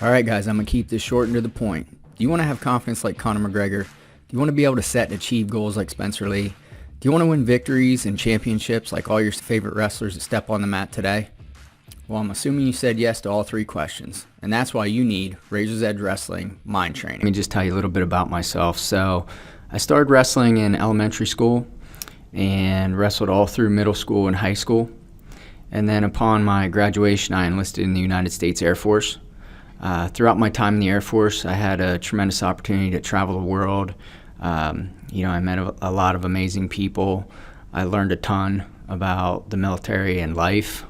All right, guys, I'm going to keep this short and to the point. Do you want to have confidence like Conor McGregor? Do you want to be able to set and achieve goals like Spencer Lee? Do you want to win victories and championships like all your favorite wrestlers that step on the mat today? Well, I'm assuming you said yes to all three questions, and that's why you need Razor's Edge Wrestling Mind Training. Let me just tell you a little bit about myself. So I started wrestling in elementary school and wrestled all through middle school and high school. And then upon my graduation, I enlisted in the United States Air Force. Throughout my time in the Air Force, I had a tremendous opportunity to travel the world. I met a lot of amazing people. I learned a ton about the military and life.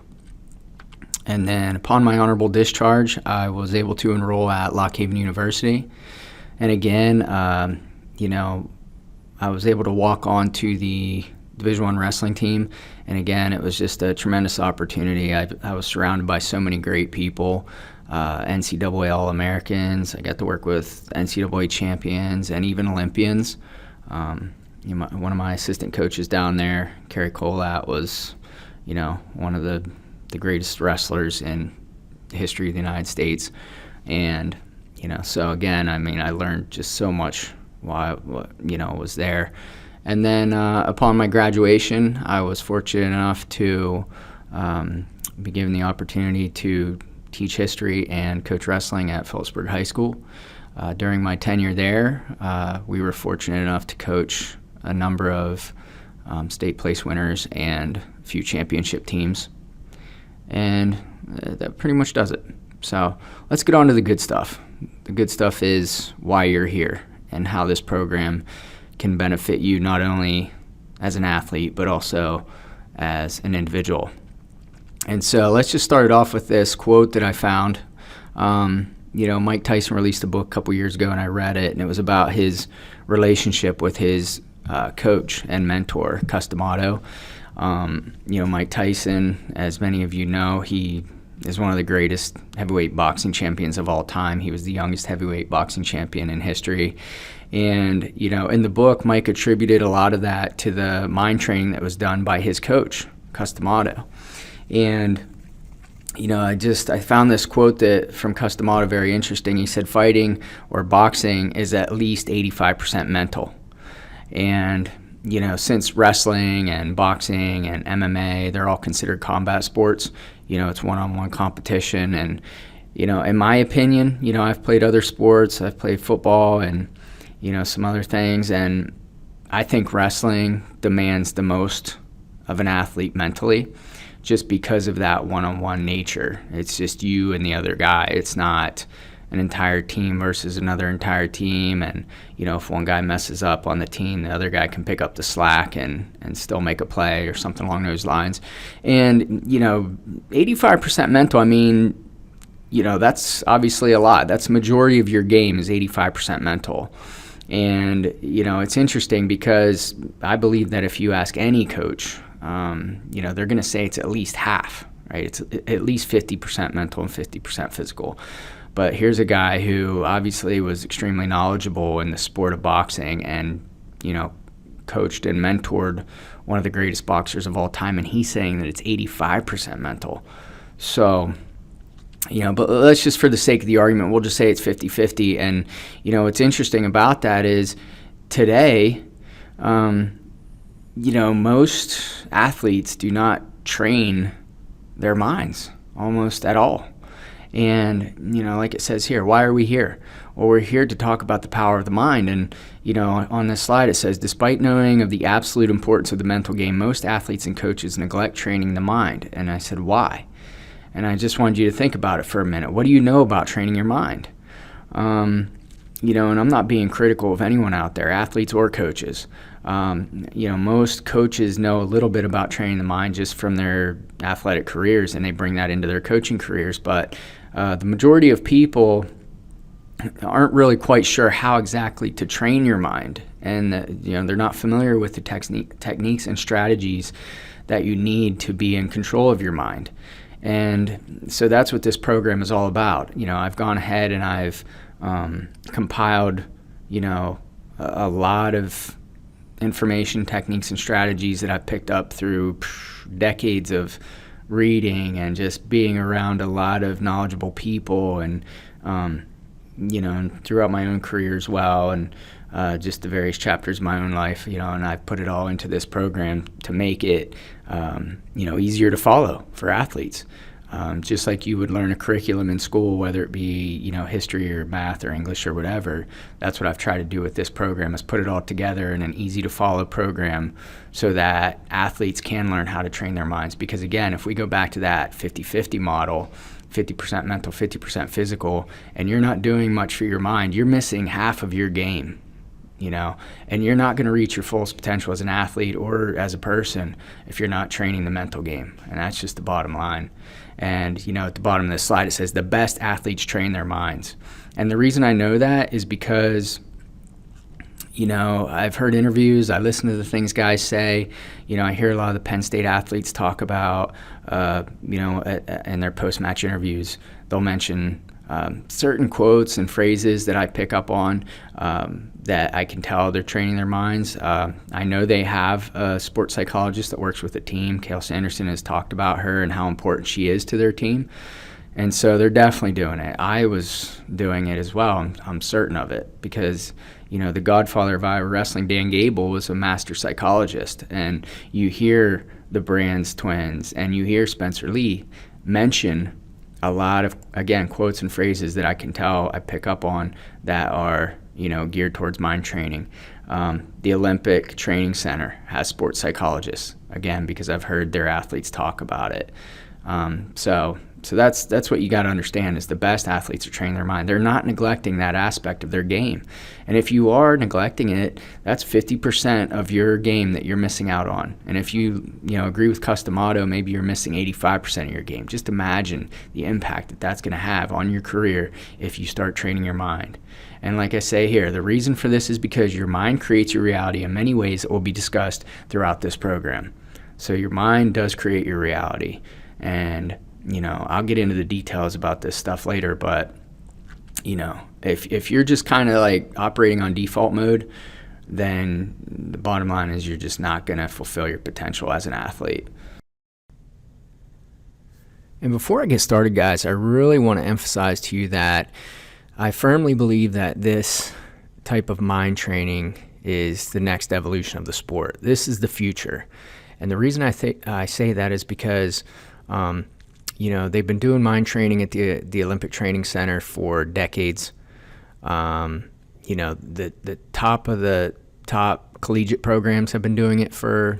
And then upon my honorable discharge, I was able to enroll at Lock Haven University. And again, I was able to walk on to the Division I wrestling team. And again, it was just a tremendous opportunity. I was surrounded by so many great people. NCAA All-Americans. I got to work with NCAA champions and even Olympians. One of my assistant coaches down there, Kerry Colat, was, one of the greatest wrestlers in the history of the United States. And, so again, I learned just so much while I was there. And then upon my graduation, I was fortunate enough to be given the opportunity to teach history and coach wrestling at Phillipsburg High School. During my tenure there, we were fortunate enough to coach a number of state place winners and a few championship teams. And that pretty much does it. So let's get on to the good stuff. The good stuff is why you're here and how this program can benefit you not only as an athlete, but also as an individual. And so let's just start it off with this quote that I found. Mike Tyson released a book a couple years ago, and I read it, and it was about his relationship with his coach and mentor, Cus D'Amato. Mike Tyson, as many of you know, he is one of the greatest heavyweight boxing champions of all time. He was the youngest heavyweight boxing champion in history. And, in the book, Mike attributed a lot of that to the mind training that was done by his coach, Cus D'Amato. And, I found this quote from Cus D'Amato very interesting. He said, fighting or boxing is at least 85% mental. And, since wrestling and boxing and MMA, they're all considered combat sports, it's one-on-one competition. And, in my opinion, I've played other sports. I've played football and, some other things. And I think wrestling demands the most of an athlete mentally, just because of that one-on-one nature. It's just you and the other guy. It's not an entire team versus another entire team. And, if one guy messes up on the team, the other guy can pick up the slack and still make a play or something along those lines. And, 85% mental, that's obviously a lot. That's the majority of your game is 85% mental. And, it's interesting because I believe that if you ask any coach, they're going to say it's at least half, right? It's at least 50% mental and 50% physical. But here's a guy who obviously was extremely knowledgeable in the sport of boxing and, coached and mentored one of the greatest boxers of all time, and he's saying that it's 85% mental. So, but let's just, for the sake of the argument, we'll just say it's 50-50. And, what's interesting about that is today, most athletes do not train their minds almost at all. And, like it says here, why are we here? Well, we're here to talk about the power of the mind. And, on this slide it says, despite knowing of the absolute importance of the mental game, most athletes and coaches neglect training the mind. And I said, why? And I just wanted you to think about it for a minute. What do you know about training your mind? And I'm not being critical of anyone out there, athletes or coaches. Most coaches know a little bit about training the mind just from their athletic careers, and they bring that into their coaching careers. But the majority of people aren't really quite sure how exactly to train your mind, and they're not familiar with the techniques and strategies that you need to be in control of your mind. And so that's what this program is all about. I've gone ahead and I've compiled, a lot of information, techniques, and strategies that I've picked up through decades of reading and just being around a lot of knowledgeable people and And throughout my own career as well, and just the various chapters of my own life, and I've put it all into this program to make it, easier to follow for athletes. Just like you would learn a curriculum in school, whether it be, history or math or English or whatever, that's what I've tried to do with this program, is put it all together in an easy to follow program so that athletes can learn how to train their minds. Because again, if we go back to that 50-50 model, 50% mental, 50% physical, and you're not doing much for your mind, you're missing half of your game, and you're not going to reach your fullest potential as an athlete or as a person if you're not training the mental game. And that's just the bottom line. And, at the bottom of this slide, it says the best athletes train their minds. And the reason I know that is because, I've heard interviews, I listen to the things guys say, I hear a lot of the Penn State athletes talk about, in their post-match interviews, they'll mention certain quotes and phrases that I pick up on that I can tell they're training their minds. I know they have a sports psychologist that works with the team. Cale Sanderson has talked about her and how important she is to their team. And so they're definitely doing it. I was doing it as well. I'm certain of it because, the godfather of Iowa wrestling, Dan Gable, was a master psychologist. And you hear the Brands twins and you hear Spencer Lee mention a lot of, again, quotes and phrases that I can tell I pick up on that are, geared towards mind training. The Olympic Training Center has sports psychologists, again, because I've heard their athletes talk about it. So that's what you got to understand, is the best athletes are training their mind. They're not neglecting that aspect of their game. And if you are neglecting it, that's 50% of your game that you're missing out on. And if you agree with Custom Auto, maybe you're missing 85% of your game. Just imagine the impact that that's going to have on your career if you start training your mind. And like I say here, the reason for this is because your mind creates your reality in many ways that will be discussed throughout this program. So your mind does create your reality. And I'll get into the details about this stuff later, but, if you're just kind of like operating on default mode, then the bottom line is you're just not going to fulfill your potential as an athlete. And before I get started, guys, I really want to emphasize to you that I firmly believe that this type of mind training is the next evolution of the sport. This is the future. And the reason I say that is because, they've been doing mind training at the Olympic Training Center for decades. The top of the top collegiate programs have been doing it for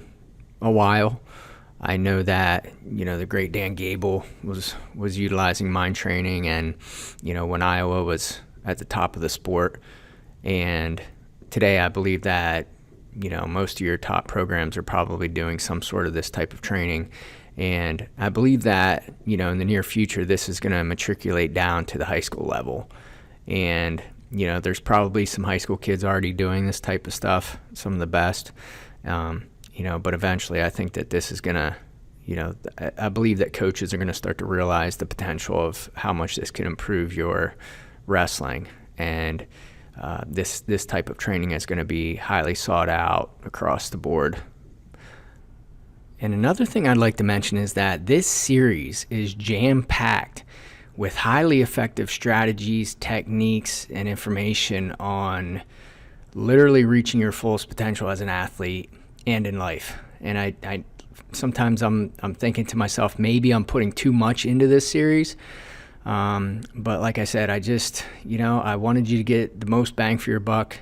a while. I know that, the great Dan Gable was utilizing mind training, and, when Iowa was at the top of the sport. And today I believe that, most of your top programs are probably doing some sort of this type of training. And I believe that, in the near future, this is going to matriculate down to the high school level. And, there's probably some high school kids already doing this type of stuff, some of the best. But eventually I think that this is going to, I believe that coaches are going to start to realize the potential of how much this can improve your wrestling. And this type of training is going to be highly sought out across the board. And another thing I'd like to mention is that this series is jam-packed with highly effective strategies, techniques, and information on literally reaching your fullest potential as an athlete and in life. And I sometimes I'm thinking to myself, maybe I'm putting too much into this series. But like I said, I wanted you to get the most bang for your buck.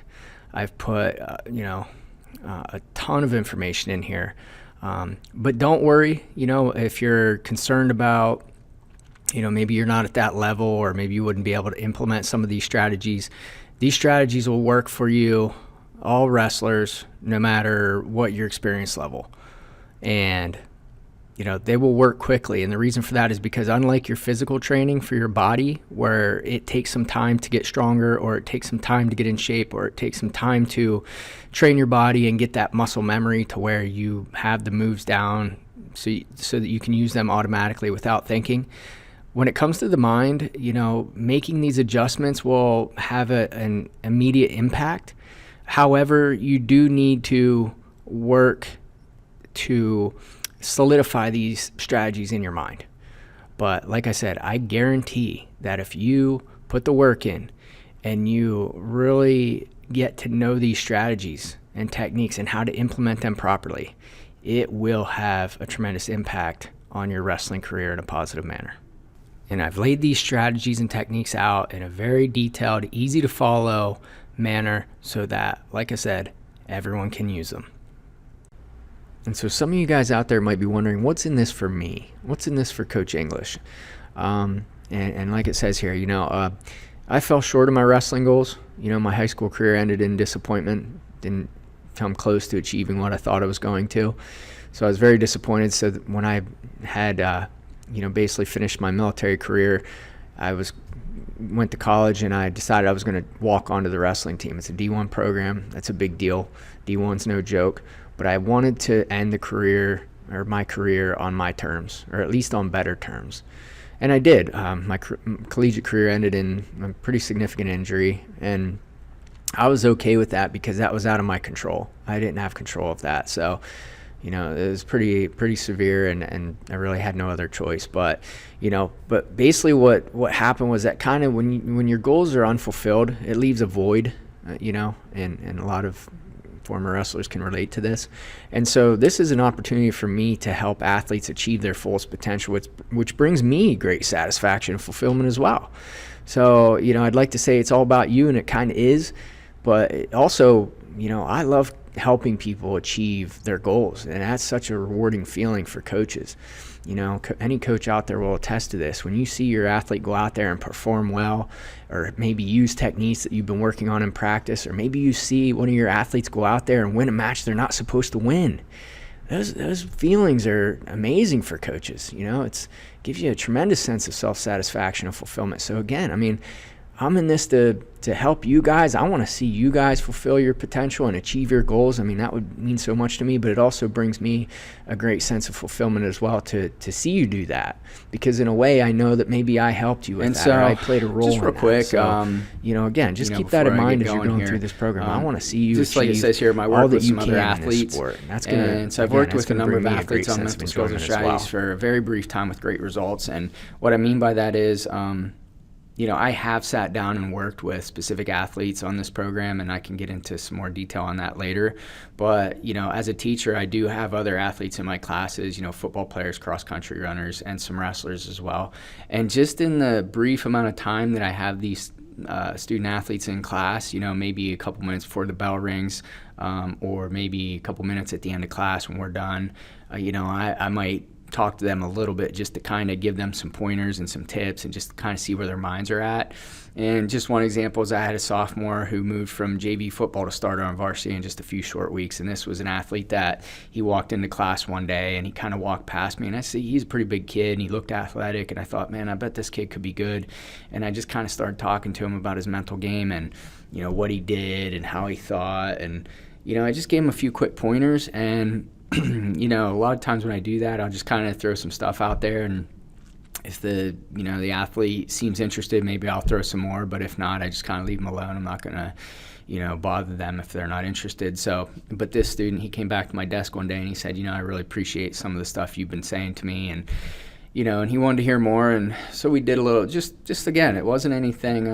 I've put, a ton of information in here. But don't worry, if you're concerned about, maybe you're not at that level, or maybe you wouldn't be able to implement some of these strategies. These strategies will work for you, all wrestlers, no matter what your experience level. And, they will work quickly. And the reason for that is because unlike your physical training for your body, where it takes some time to get stronger, or it takes some time to get in shape, or it takes some time to train your body and get that muscle memory to where you have the moves down so that you can use them automatically without thinking. When it comes to the mind, making these adjustments will have an immediate impact. However, you do need to work to solidify these strategies in your mind. But like I said, I guarantee that if you put the work in, and you really get to know these strategies and techniques and how to implement them properly, it will have a tremendous impact on your wrestling career in a positive manner. And I've laid these strategies and techniques out in a very detailed, easy to follow manner so that, like I said, everyone can use them. And so some of you guys out there might be wondering, what's in this for me? What's in this for Coach English? And like it says here, I fell short of my wrestling goals. My high school career ended in disappointment. Didn't come close to achieving what I thought I was going to. So I was very disappointed. So when I had, basically finished my military career, I went to college and I decided I was going to walk onto the wrestling team. It's a D1 program. That's a big deal. D1's no joke. But I wanted to end my career on my terms, or at least on better terms. And I did. My collegiate career ended in a pretty significant injury, and I was okay with that because that was out of my control. I didn't have control of that. So, it was pretty severe, and I really had no other choice. But, but basically what happened was that kind of when your goals are unfulfilled, it leaves a void, and a lot of former wrestlers can relate to this. And so this is an opportunity for me to help athletes achieve their fullest potential, which brings me great satisfaction and fulfillment as well. So, I'd like to say it's all about you, and it kind of is, but it also, I love helping people achieve their goals, and that's such a rewarding feeling for coaches. Any coach out there will attest to this. When you see your athlete go out there and perform well, or maybe use techniques that you've been working on in practice, or maybe you see one of your athletes go out there and win a match they're not supposed to win, those feelings are amazing for coaches. It gives you a tremendous sense of self-satisfaction and fulfillment. So again, I'm in this to help you guys. I want to see you guys fulfill your potential and achieve your goals. That would mean so much to me, but it also brings me a great sense of fulfillment as well to see you do that, because in a way I know that maybe I helped you with and that, so, or I played a role just in real that. quick, So, again, just keep that in mind as you're going here through this program. I want to see you just achieve like it says here, my all work that with you some other can athletes. in this sport. That's gonna, and so I've again, worked that's with a gonna number bring of me a great athletes on sense of mental skills and enjoyment as strategies well. for a very brief time with great results. And what I mean by that is, I have sat down and worked with specific athletes on this program, and I can get into some more detail on that later. But, as a teacher, I do have other athletes in my classes, football players, cross-country runners, and some wrestlers as well. And just in the brief amount of time that I have these student athletes in class, maybe a couple minutes before the bell rings, or maybe a couple minutes at the end of class when we're done, I might talk to them a little bit just to kind of give them some pointers and some tips and just kind of see where their minds are at. And just one example is I had a sophomore who moved from JV football to start on varsity in just a few short weeks. And this was an athlete that he walked into class one day and he kind of walked past me, and I see he's a pretty big kid and he looked athletic, and I thought, man, I bet this kid could be good. And I just kind of started talking to him about his mental game and, what he did and how he thought. And, I just gave him a few quick pointers, and a lot of times when I do that, I'll just kind of throw some stuff out there, and if the athlete seems interested, maybe I'll throw some more, but if not, I just kind of leave them alone. I'm not going to, bother them if they're not interested. So, but this student, he came back to my desk one day and he said, I really appreciate some of the stuff you've been saying to me, and, and he wanted to hear more. And so we did a little, just again, it wasn't anything,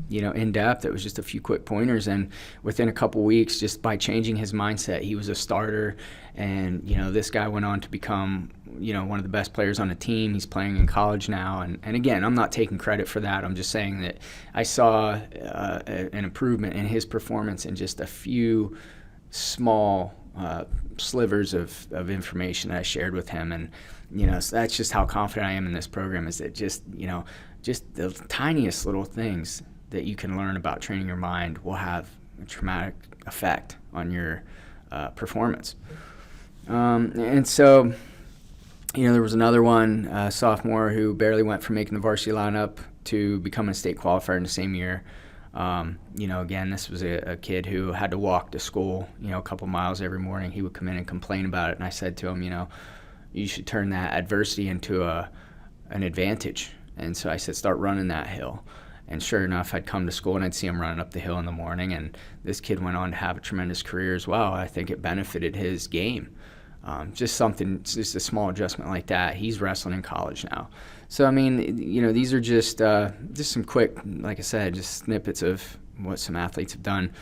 in depth. It was just a few quick pointers, and within a couple weeks, just by changing his mindset, he was a starter. And this guy went on to become one of the best players on the team. He's playing in college now, and again, I'm not taking credit for that. I'm just saying that I saw an improvement in his performance in just a few small slivers of information that I shared with him. And so that's just how confident I am in this program, is that just the tiniest little things that you can learn about training your mind will have a traumatic effect on your performance. And so, there was another one, sophomore, who barely went from making the varsity lineup to becoming a state qualifier in the same year. Again, this was a kid who had to walk to school, a couple miles every morning. He would come in and complain about it. And I said to him, you should turn that adversity into an advantage. And so I said, start running that hill. And sure enough, I'd come to school and I'd see him running up the hill in the morning. And this kid went on to have a tremendous career as well. I think it benefited his game. Just a small adjustment like that. He's wrestling in college now. So, I mean, these are just some quick, like I said, just snippets of what some athletes have done.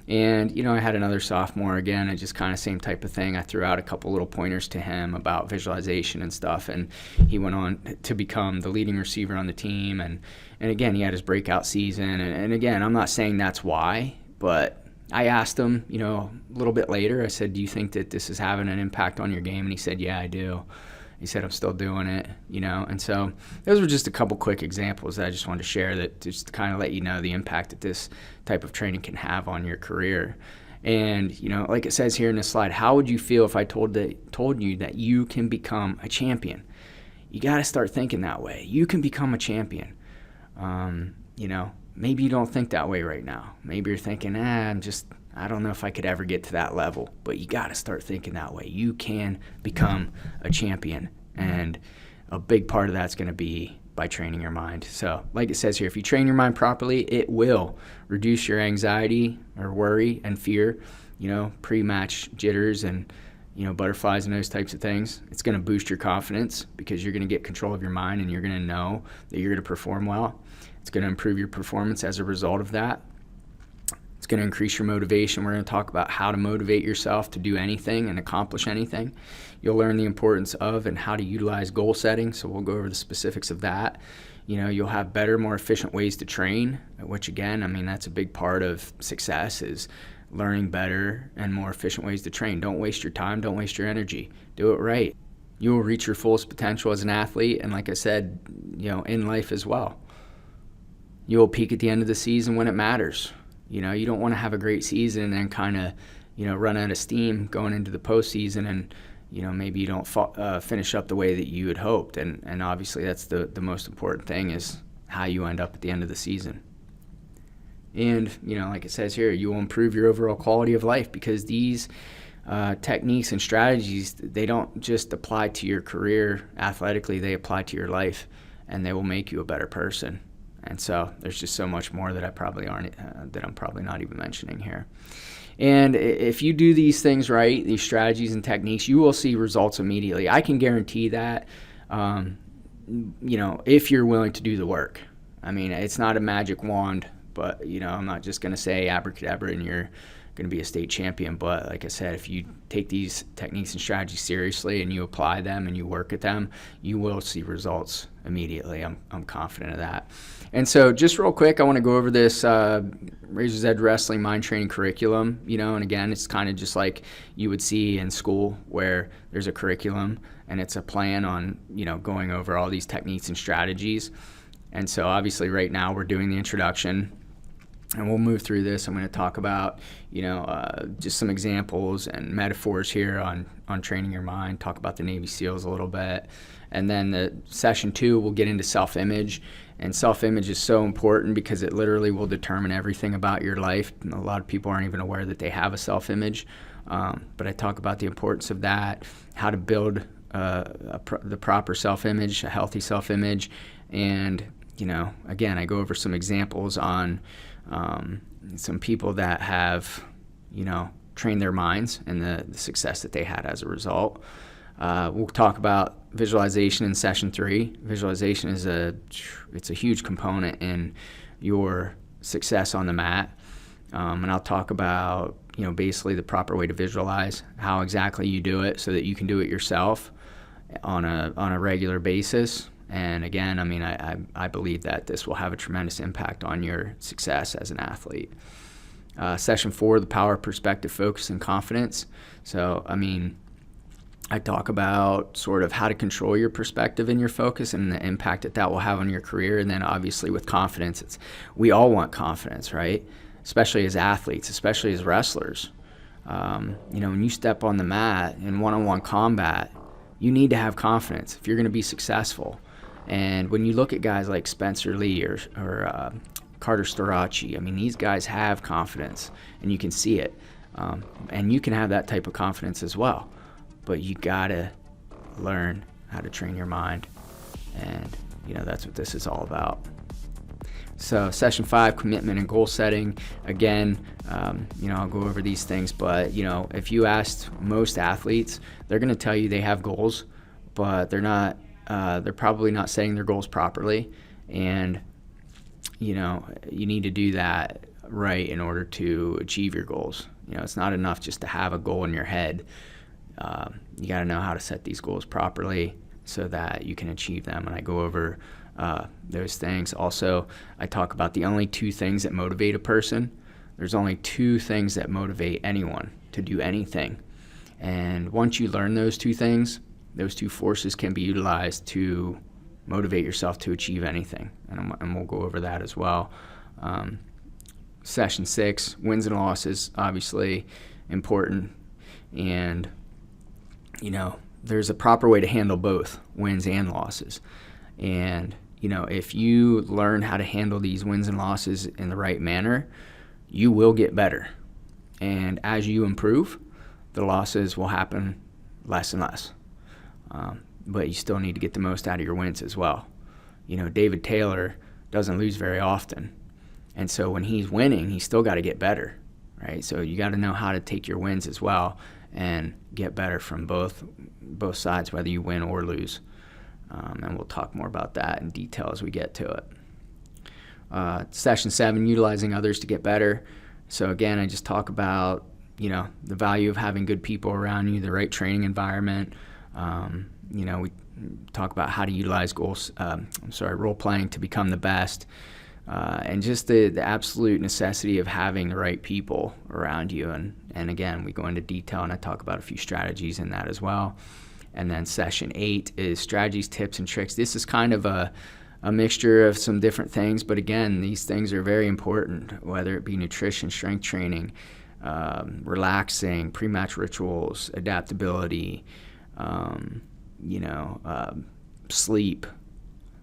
And, I had another sophomore again, and just kind of same type of thing. I threw out a couple little pointers to him about visualization and stuff, and he went on to become the leading receiver on the team. And again, he had his breakout season. And again, I'm not saying that's why, but I asked him, a little bit later, I said, do you think that this is having an impact on your game? And he said, yeah, I do. He said, I'm still doing it, And so those were just a couple quick examples that I just wanted to share, that just to kind of let you know the impact that this type of training can have on your career. And, like it says here in this slide, how would you feel if I told you that you can become a champion? You got to start thinking that way. You can become a champion. Maybe you don't think that way right now. Maybe you're thinking, I don't know if I could ever get to that level. But you got to start thinking that way. You can become a champion. And a big part of that's going to be by training your mind. So like it says here, if you train your mind properly, it will reduce your anxiety or worry and fear, pre-match jitters and, butterflies and those types of things. It's going to boost your confidence because you're going to get control of your mind and you're going to know that you're going to perform well. It's going to improve your performance as a result of that. It's going to increase your motivation. We're going to talk about how to motivate yourself to do anything and accomplish anything. You'll learn the importance of and how to utilize goal setting, so we'll go over the specifics of that. You'll have better, more efficient ways to train, which again, that's a big part of success, is learning better and more efficient ways to train. Don't waste your time. Don't waste your energy. Do it right. You will reach your fullest potential as an athlete, and like I said, in life as well. You will peak at the end of the season when it matters. You don't want to have a great season and then kind of, run out of steam going into the postseason, and maybe you don't finish up the way that you had hoped. And obviously that's the most important thing, is how you end up at the end of the season. And, like it says here, you will improve your overall quality of life, because these techniques and strategies, they don't just apply to your career athletically, they apply to your life, and they will make you a better person. And so there's just so much more that I'm probably not even mentioning here. And if you do these things right, these strategies and techniques, you will see results immediately. I can guarantee that, if you're willing to do the work. It's not a magic wand, but, I'm not just going to say abracadabra and you're going to be a state champion. But like I said, if you take these techniques and strategies seriously and you apply them and you work at them, you will see results immediately. I'm confident of that. And so just real quick, I want to go over this Razor's Edge Wrestling Mind Training Curriculum, and again, it's kind of just like you would see in school, where there's a curriculum and it's a plan on, going over all these techniques and strategies. And so obviously right now we're doing the introduction, and we'll move through this. I'm going to talk about, just some examples and metaphors here on training your mind, talk about the Navy SEALs a little bit. And then the session 2, we'll get into self-image. And self-image is so important because it literally will determine everything about your life. And a lot of people aren't even aware that they have a self-image. But I talk about the importance of that, how to build the proper self-image, a healthy self-image. And, again, I go over some examples on some people that have, trained their minds and the success that they had as a result. We'll talk about visualization in session 3. Visualization is it's a huge component in your success on the mat. And I'll talk about, basically the proper way to visualize, how exactly you do it so that you can do it yourself on a regular basis. And again, I believe that this will have a tremendous impact on your success as an athlete. Session 4, the power of perspective, focus, and confidence. So, I talk about sort of how to control your perspective and your focus and the impact that will have on your career. And then obviously with confidence, we all want confidence, right? Especially as athletes, especially as wrestlers. When you step on the mat in one-on-one combat, you need to have confidence if you're going to be successful. And when you look at guys like Spencer Lee or Carter Storace, these guys have confidence, and you can see it. And you can have that type of confidence as well. But you gotta learn how to train your mind, and that's what this is all about. So session 5, commitment and goal setting. Again, I'll go over these things, but if you asked most athletes, they're going to tell you they have goals, but they're probably not setting their goals properly. And you need to do that right in order to achieve your goals. It's not enough just to have a goal in your head. You got to know how to set these goals properly so that you can achieve them. And I go over those things. Also, I talk about the only 2 things that motivate a person. There's only 2 things that motivate anyone to do anything. And once you learn those 2 things, those 2 forces can be utilized to motivate yourself to achieve anything. And we'll go over that as well. Session 6, wins and losses, obviously important. And, there's a proper way to handle both wins and losses. And, if you learn how to handle these wins and losses in the right manner, you will get better. And as you improve, the losses will happen less and less. But you still need to get the most out of your wins as well. David Taylor doesn't lose very often. And so when he's winning, he's still got to get better, right? So you got to know how to take your wins as well and get better from both sides, whether you win or lose. And we'll talk more about that in detail as we get to it. Session 7, utilizing others to get better. So again, I just talk about, the value of having good people around you, the right training environment. We talk about how to utilize role playing to become the best. And just the absolute necessity of having the right people around you. And again, we go into detail and I talk about a few strategies in that as well. And then session 8 is strategies, tips, and tricks. This is kind of a mixture of some different things, but again, these things are very important, whether it be nutrition, strength training, relaxing, pre-match rituals, adaptability, sleep.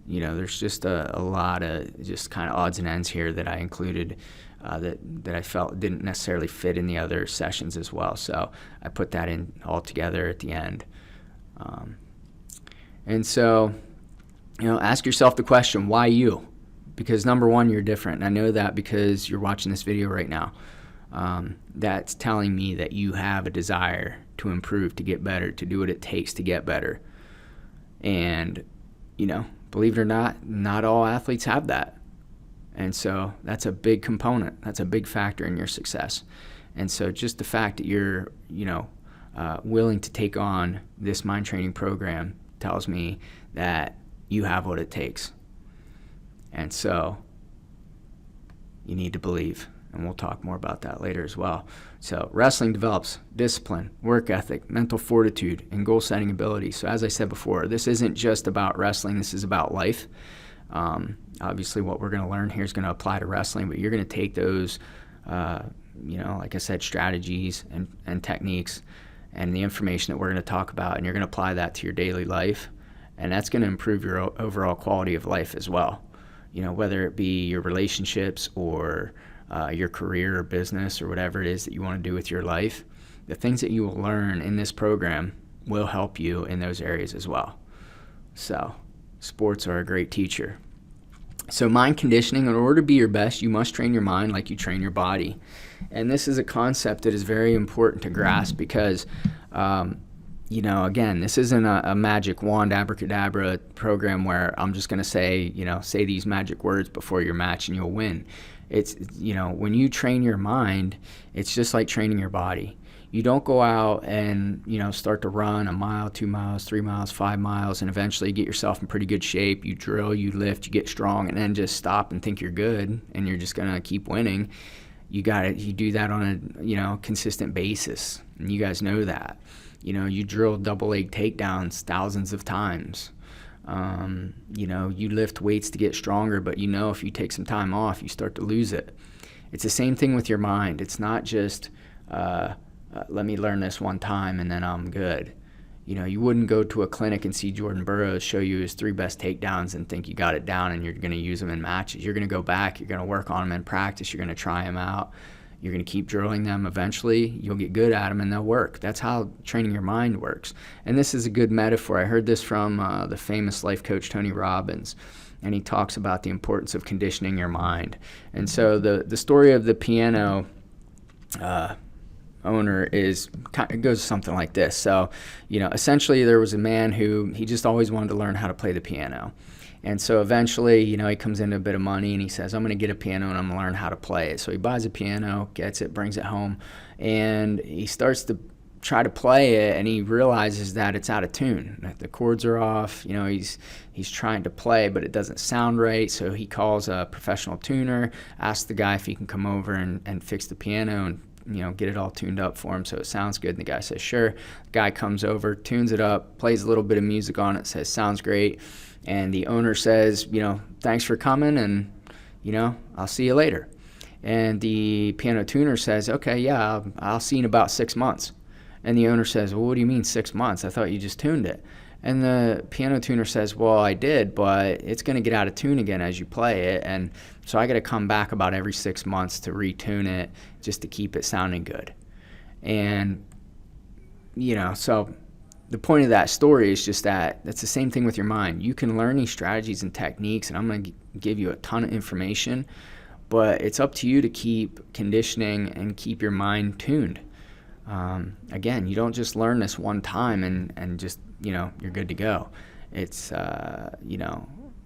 There's just a lot of just kind of odds and ends here that I included that I felt didn't necessarily fit in the other sessions as well. So I put that in all together at the end. And so, ask yourself the question, why you? Because number one, you're different. And I know that because you're watching this video right now. That's telling me that you have a desire to improve, to get better, to do what it takes to get better. And, believe it or not all athletes have that. And so that's a big component. That's a big factor in your success. And so just the fact that you're, willing to take on this mind training program tells me that you have what it takes. And so you need to believe. And we'll talk more about that later as well. So wrestling develops discipline, work ethic, mental fortitude, and goal-setting ability. So as I said before, this isn't just about wrestling. This is about life. Obviously, what we're going to learn here is going to apply to wrestling, but you're going to take those, like I said, strategies and techniques and the information that we're going to talk about, and you're going to apply that to your daily life. And that's going to improve your overall quality of life as well. Whether it be your relationships or your career or business or whatever it is that you want to do with your life, the things that you will learn in this program will help you in those areas as well. So sports are a great teacher. So mind conditioning, in order to be your best, you must train your mind like you train your body. And this is a concept that is very important to grasp because, again, this isn't a magic wand, abracadabra program where I'm just going to say these magic words before your match and you'll win. It's, when you train your mind, it's just like training your body. You don't go out and, start to run 1 mile, 2 miles, 3 miles, 5 miles, and eventually get yourself in pretty good shape. You drill, you lift, you get strong, and then just stop and think you're good and you're just going to keep winning. You do that on a, consistent basis. And you guys know that. You drill double leg takedowns thousands of times. You lift weights to get stronger, but if you take some time off, you start to lose it. It's the same thing with your mind. It's not just, let me learn this one time and then I'm good. You wouldn't go to a clinic and see Jordan Burroughs show you his 3 best takedowns and think you got it down and you're going to use them in matches. You're going to go back, you're going to work on them in practice, you're going to try them out. You're going to keep drilling them. Eventually, you'll get good at them and they'll work. That's how training your mind works. And this is a good metaphor. I heard this from the famous life coach Tony Robbins. and he talks about the importance of conditioning your mind. And so the story of the piano owner it goes something like this. So, essentially there was a man who he just always wanted to learn how to play the piano. And so eventually, he comes into a bit of money and he says, I'm going to get a piano and I'm going to learn how to play it. So he buys a piano, gets it, brings it home, and he starts to try to play it, and he realizes that it's out of tune, that the chords are off. He's trying to play, but it doesn't sound right. So he calls a professional tuner, asks the guy if he can come over and fix the piano and get it all tuned up for him so it sounds good. And the guy says, sure. The guy comes over, tunes it up, plays a little bit of music on it, says, sounds great. And the owner says, thanks for coming, and, I'll see you later. And the piano tuner says, okay, yeah, I'll see you in about 6 months. And the owner says, well, what do you mean 6 months? I thought you just tuned it. And the piano tuner says, well, I did, but it's going to get out of tune again as you play it. And so I got to come back about every 6 months to retune it just to keep it sounding good. And, so the point of that story is just that that's the same thing with your mind. You can learn these strategies and techniques, and I'm going to give you a ton of information, but it's up to you to keep conditioning and keep your mind tuned. Again, you don't just learn this one time and just, you're good to go. It's,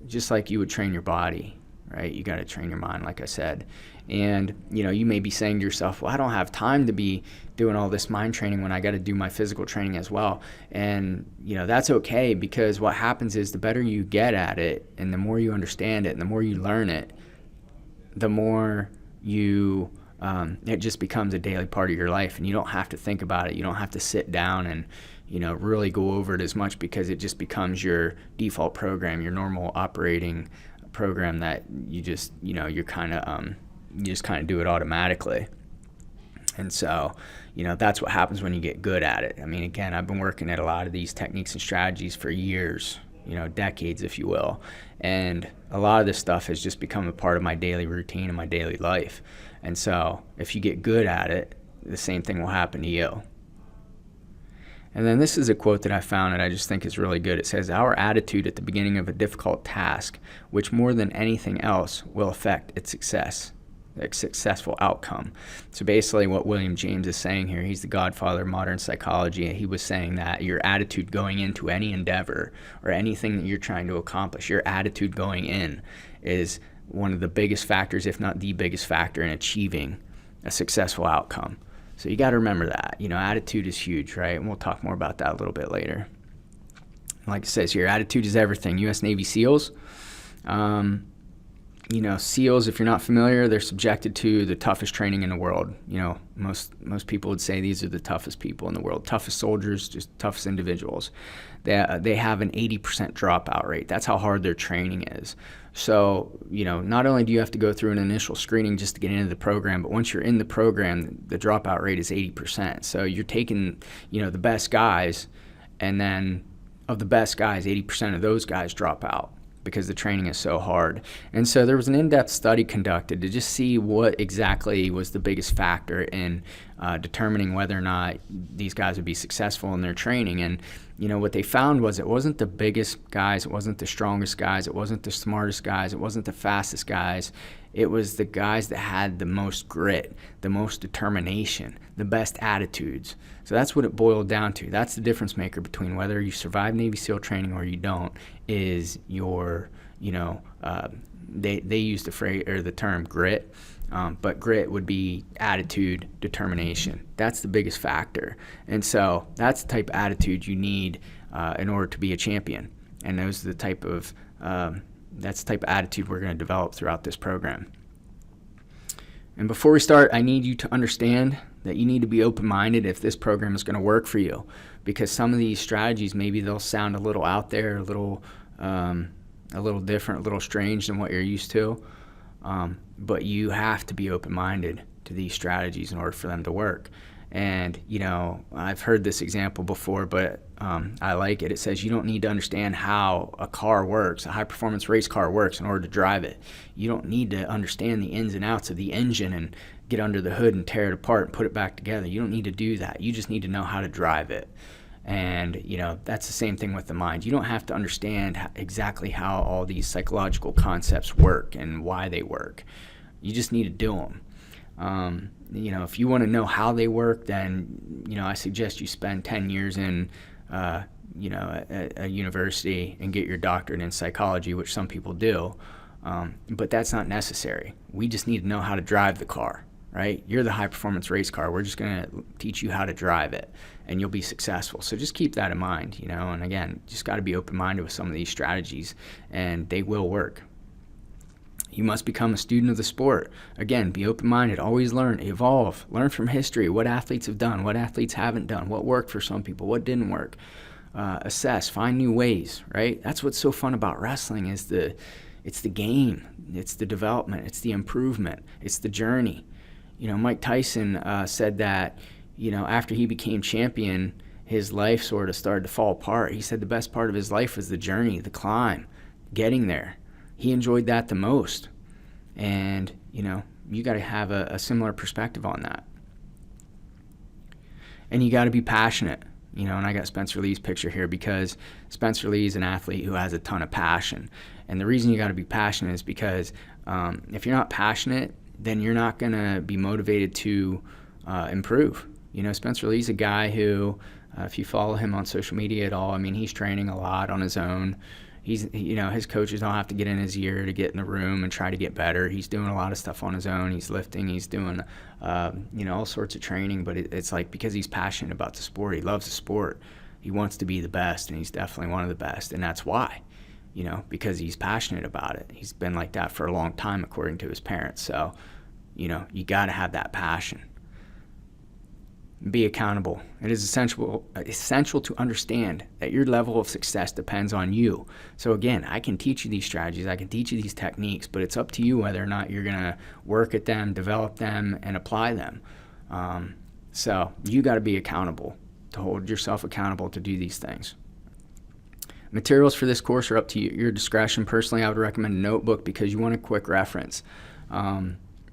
just like you would train your body, right? You got to train your mind, like I said. And, you may be saying to yourself, well, I don't have time to be doing all this mind training when I got to do my physical training as well. And, that's okay, because what happens is the better you get at it and the more you understand it and the more you learn it, the more you it just becomes a daily part of your life, and you don't have to think about it. You don't have to sit down and really go over it as much, because it just becomes your default program, your normal operating program that you just you just kind of do it automatically. And so that's what happens when you get good at it. I mean, again, I've been working at a lot of these techniques and strategies for years, decades, if you will. And a lot of this stuff has just become a part of my daily routine and my daily life. And so if you get good at it, the same thing will happen to you. And then this is a quote that I found that I just think is really good. It says, our attitude at the beginning of a difficult task, which more than anything else will affect its successful outcome. So basically what William James is saying here, he's the godfather of modern psychology. He was saying that your attitude going into any endeavor or anything that you're trying to accomplish, your attitude going in is one of the biggest factors, if not the biggest factor, in achieving a successful outcome. So you got to remember that. Attitude is huge, right? And we'll talk more about that a little bit later. Like it says here, attitude is everything. U.S. Navy SEALs. SEALs, if you're not familiar, they're subjected to the toughest training in the world. Most people would say these are the toughest people in the world, toughest soldiers, just toughest individuals. They have an 80% dropout rate. That's how hard their training is. So, not only do you have to go through an initial screening just to get into the program, but once you're in the program, the dropout rate is 80%. So you're taking, the best guys, and then of the best guys, 80% of those guys drop out because the training is so hard. And so there was an in-depth study conducted to just see what exactly was the biggest factor in determining whether or not these guys would be successful in their training. And what they found was it wasn't the biggest guys, it wasn't the strongest guys, it wasn't the smartest guys, it wasn't the fastest guys. It was the guys that had the most grit, the most determination, the best attitudes. So that's what it boiled down to. That's the difference maker between whether you survive Navy SEAL training or you don't, is your, they use the phrase or the term grit, but grit would be attitude, determination. That's the biggest factor. And so that's the type of attitude you need in order to be a champion. And those are the type of that's the type of attitude we're going to develop throughout this program. And before we start, I need you to understand that you need to be open-minded if this program is going to work for you, because some of these strategies, maybe they'll sound a little out there, a little different, a little strange than what you're used to. But you have to be open-minded to these strategies in order for them to work. And, I've heard this example before, but I like it. It says you don't need to understand how a car works, a high-performance race car works in order to drive it. You don't need to understand the ins and outs of the engine and get under the hood and tear it apart and put it back together. You don't need to do that. You just need to know how to drive it. And, that's the same thing with the mind. You don't have to understand exactly how all these psychological concepts work and why they work. You just need to do them. If you want to know how they work, then, I suggest you spend 10 years in, a university and get your doctorate in psychology, which some people do. But that's not necessary. We just need to know how to drive the car, right? You're the high performance race car. We're just going to teach you how to drive it, and you'll be successful. So just keep that in mind, and again, just got to be open-minded with some of these strategies, and they will work. You must become a student of the sport. Again, be open-minded, always learn, evolve, learn from history, what athletes have done, what athletes haven't done, what worked for some people, what didn't work. Assess, find new ways, right? That's what's so fun about wrestling is it's the game, it's the development, it's the improvement, it's the journey. Mike Tyson said that, after he became champion, his life sort of started to fall apart. He said the best part of his life was the journey, the climb, getting there. He enjoyed that the most. And, you got to have a similar perspective on that. And you got to be passionate. And I got Spencer Lee's picture here because Spencer Lee is an athlete who has a ton of passion. And the reason you got to be passionate is because if you're not passionate, then you're not going to be motivated to improve. Spencer Lee's a guy who, if you follow him on social media at all, he's training a lot on his own. His coaches don't have to get in his ear to get in the room and try to get better. He's doing a lot of stuff on his own. He's lifting. He's doing, all sorts of training. But it's like because he's passionate about the sport. He loves the sport. He wants to be the best, and he's definitely one of the best. And that's why, because he's passionate about it. He's been like that for a long time, according to his parents. So, you got to have that passion. Be accountable. It is essential to understand that your level of success depends on you. So again, I can teach you these strategies, I can teach you these techniques, but it's up to you whether or not you're going to work at them, develop them, and apply them. So you got to be accountable, to hold yourself accountable to do these things. Materials for this course are up to your discretion. Personally, I would recommend a notebook because you want a quick reference.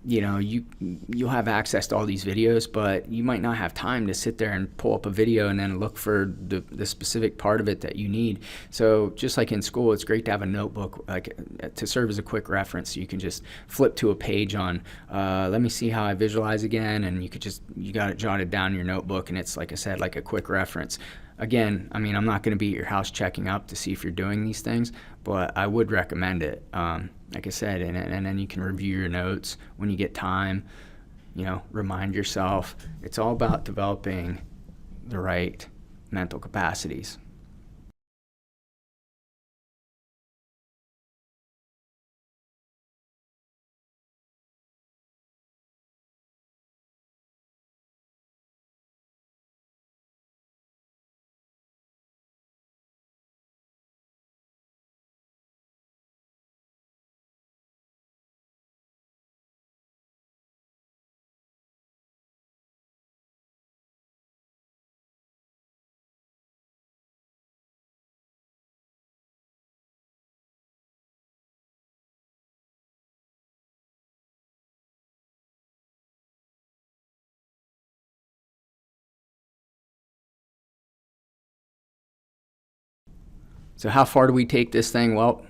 You'll have access to all these videos, but you might not have time to sit there and pull up a video and then look for the specific part of it that you need. So just like in school, it's great to have a notebook to serve as a quick reference. You can just flip to a page on, let me see how I visualize again, and you got it jotted down in your notebook, and it's, like I said, like a quick reference. Again, I'm not going to be at your house checking up to see if you're doing these things, but I would recommend it. Like I said, and then you can review your notes when you get time, remind yourself. It's all about developing the right mental capacities. So how far do we take this thing? Well,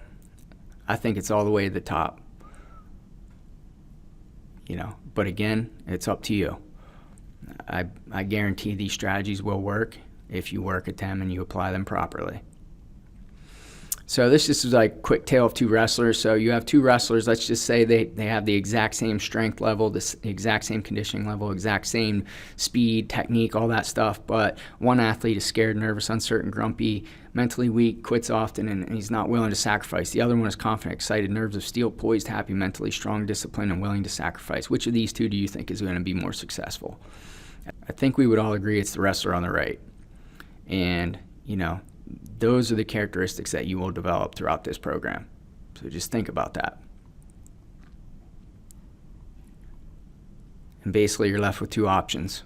I think it's all the way to the top. But again, it's up to you. I guarantee these strategies will work if you work at them and you apply them properly. So this is like a quick tale of two wrestlers. So you have two wrestlers. Let's just say they have the exact same strength level, the exact same conditioning level, exact same speed, technique, all that stuff. But one athlete is scared, nervous, uncertain, grumpy, mentally weak, quits often, and he's not willing to sacrifice. The other one is confident, excited, nerves of steel, poised, happy, mentally strong, disciplined, and willing to sacrifice. Which of these two do you think is going to be more successful? I think we would all agree it's the wrestler on the right. And, those are the characteristics that you will develop throughout this program. So just think about that. And basically, you're left with two options.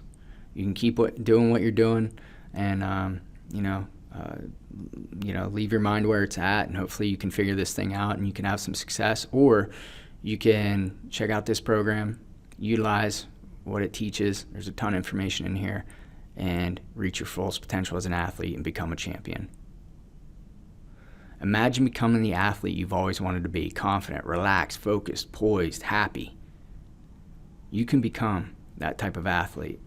You can keep doing what you're doing, and leave your mind where it's at, and hopefully you can figure this thing out and you can have some success. Or you can check out this program, utilize what it teaches. There's a ton of information in here, and reach your fullest potential as an athlete and become a champion. Imagine becoming the athlete you've always wanted to be: confident, relaxed, focused, poised, happy. You can become that type of athlete.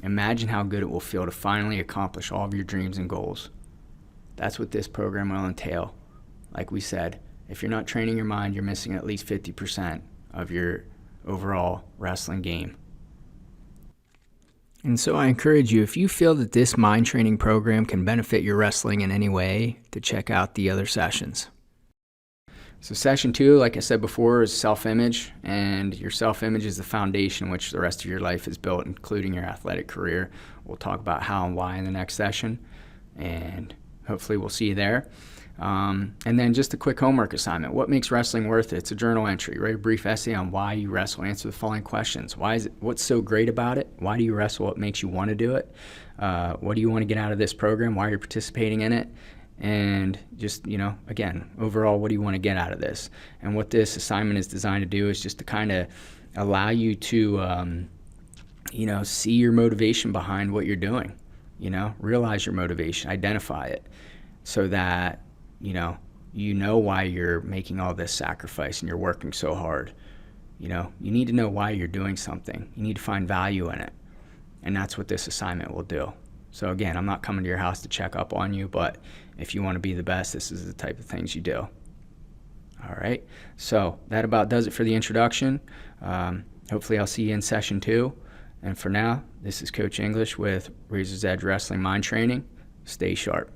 Imagine how good it will feel to finally accomplish all of your dreams and goals. That's what this program will entail. Like we said, if you're not training your mind, you're missing at least 50% of your overall wrestling game. And so I encourage you, if you feel that this mind training program can benefit your wrestling in any way, to check out the other sessions. So session 2, like I said before, is self-image, and your self-image is the foundation on which the rest of your life is built, including your athletic career. We'll talk about how and why in the next session, and hopefully we'll see you there. And then just a quick homework assignment. What makes wrestling worth it? It's a journal entry. Write a brief essay on why you wrestle. Answer the following questions. What's so great about it? Why do you wrestle? What makes you want to do it? What do you want to get out of this program? Why are you participating in it? And just, again, overall, what do you want to get out of this? And what this assignment is designed to do is just to kind of allow you to, see your motivation behind what you're doing. Realize your motivation, identify it, so that you know why you're making all this sacrifice and you're working so hard. You need to know why you're doing something. You need to find value in it. And that's what this assignment will do. So again, I'm not coming to your house to check up on you, but if you want to be the best, this is the type of things you do. All right. So that about does it for the introduction. Hopefully I'll see you in session 2. And for now, this is Coach English with Razor's Edge Wrestling Mind Training. Stay sharp.